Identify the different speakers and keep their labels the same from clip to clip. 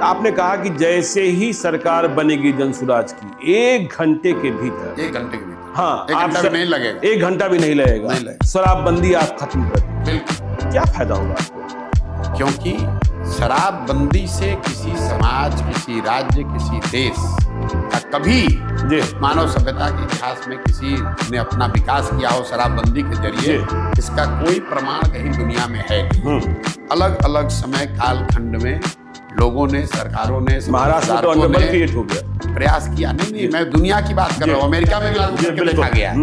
Speaker 1: आपने कहा कि जैसे ही सरकार बनेगी जनसुराज की 1 घंटे के भीतर,
Speaker 2: 1 घंटे के भीतर,
Speaker 1: हाँ,
Speaker 2: 1 घंटा भी नहीं लगेगा,
Speaker 1: 1 घंटा भी नहीं लगेगा, शराबबंदी आप खत्म कर दें।
Speaker 2: बिल्कुल।
Speaker 1: क्या फायदा होगा आपको?
Speaker 2: क्योंकि शराबबंदी से किसी समाज, किसी राज्य, किसी देश का कभी मानव सभ्यता के इतिहास में किसी ने अपना विकास किया हो शराबबंदी के जरिए, इसका कोई प्रमाण कहीं दुनिया में है नहीं। अलग अलग समय कालखंड में लोगों ने, सरकारों ने,
Speaker 1: महाराष्ट्र तो अनडबल क्रिएट हो गया,
Speaker 2: प्रयास किया। नहीं, मैं दुनिया की बात कर रहा हूँ, अमेरिका में भी लागू करके देखा गया।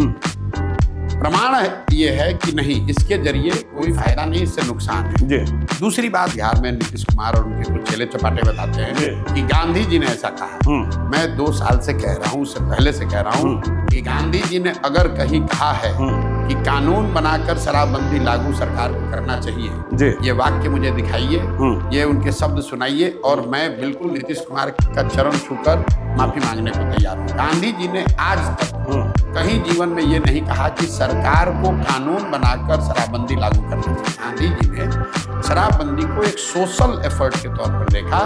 Speaker 2: प्रमाण ये है कि नहीं, इसके जरिए कोई फायदा नहीं, इससे नुकसान है। दूसरी बात, बिहार में नीतीश कुमार और उनके कुछ चेले चपाटे बताते हैं कि गांधी जी ने ऐसा कहा। मैं 2 साल से कह रहा हूँ, उससे पहले से कह रहा हूँ कि गांधी जी ने अगर कहीं कहा है कि कानून बनाकर शराबबंदी लागू सरकार को करना चाहिए, ये वाक्य मुझे दिखाइए, ये उनके शब्द सुनाइए, और मैं बिल्कुल नीतीश कुमार का चरण छूकर माफी मांगने को तैयार हूँ। गांधी जी ने आज तक कहीं जीवन में ये नहीं कहा कि सरकार को कानून बनाकर शराबबंदी लागू करना चाहिए। गांधी जी ने शराबबंदी को एक सोशल एफर्ट के तौर पर देखा।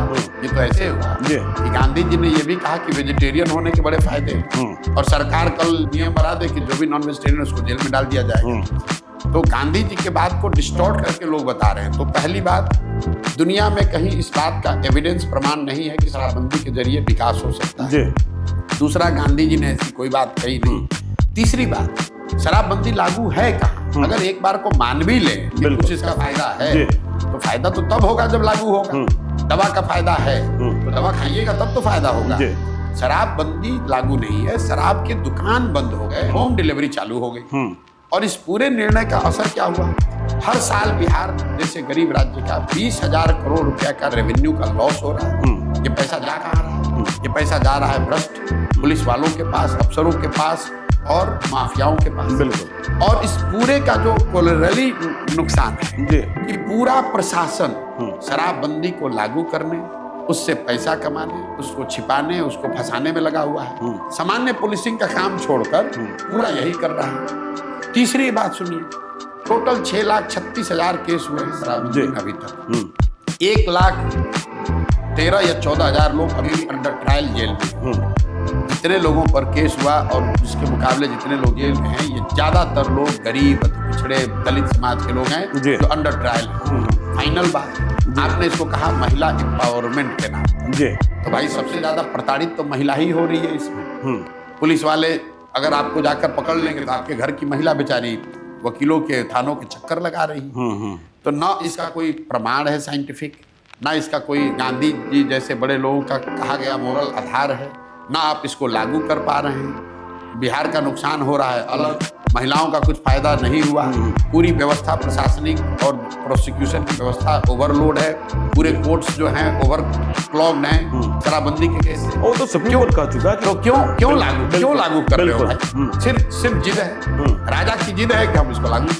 Speaker 2: ये तो ऐसे हुआ कि गांधी जी ने ये भी कहा कि वेजिटेरियन होने के बड़े फायदे हैं, और सरकार कल नियम बना दे कि जो भी नॉन वेजिटेरियन उसको जेल में डाल दिया जाएगा। तो गांधी जी के बात को डिस्टॉर्ट करके लोग बता रहे हैं। तो पहली बात, दुनिया में कहीं इस बात का एविडेंस, प्रमाण नहीं है कि शराबबंदी के जरिए विकास हो सकता है। दूसरा, गांधी जी ने ऐसी कोई बात कही नहीं। तीसरी बात, शराबबंदी लागू है कहाँ? अगर एक बार को मान भी ले कि कुछ इसका फायदा है, तो फायदा तो तब होगा जब लागू होगा। दवा का फायदा है तो दवा खाइएगा तब तो फायदा होगा। शराबबंदी लागू नहीं है, शराब के दुकान बंद हो गए, होम डिलीवरी चालू हो गई, और इस पूरे निर्णय का असर क्या हुआ? हर साल बिहार जैसे गरीब राज्य का 20,000 करोड़ रुपया का रेवेन्यू का लॉस हो रहा है। ये पैसा जा कहाँ रहा है? ये पैसा जा रहा है भ्रष्ट पुलिस वालों के पास, अफसरों के पास और माफियाओं के पास। बिल्कुल। और इस पूरे का जो कोलैटरली नुकसान है कि पूरा प्रशासन शराबबंदी को लागू करने, उससे पैसा कमाने, उसको छिपाने, उसको फंसाने में लगा हुआ है। सामान्य पुलिसिंग का काम छोड़कर पूरा यही कर रहा है। तीसरी बात सुनिए, टोटल 6,36,000 केस हुए हैं शराबबंदी में अभी तक। 1,13,000 या 14,000 लोग अभी भी अंडर ट्रायल जेल में। जितने लोगों पर केस हुआ और उसके मुकाबले जितने लोग जेल में हैं, ये ज्यादातर लोग गरीब, पिछड़े, दलित समाज के लोग हैं जो अंडर ट्रायल हैं। फाइनल बात, आपने इसको कहा महिला एम्पावरमेंट के नाम पर, तो भाई सबसे ज्यादा प्रताड़ित तो महिला ही हो रही है इसमें। पुलिस वाले अगर आपको जाकर पकड़ लेंगे तो आपके घर की महिला बेचारी वकीलों के, थानों के चक्कर लगा रही है। तो ना इसका कोई प्रमाण है साइंटिफिक, ना इसका कोई गांधी जी जैसे बड़े लोगों का कहा गया मोरल आधार है, ना आप इसको लागू कर पा रहे हैं। बिहार का नुकसान हो रहा है अलग, महिलाओं का कुछ फायदा नहीं हुआ। पूरी व्यवस्था प्रशासनिक और प्रोसिक्यूशन की व्यवस्था ओवरलोड है, पूरे कोर्ट्स जो हैं ओवरक्लॉग्ड हैं शराबबंदी के केस से।
Speaker 1: वो तो सुप्रीम कोर्ट कह चुका है।
Speaker 2: तो क्यों लागू कर रहे हो भाई? सिर्फ जिद है, राजा की जिद है कि हम इसको लागू करें।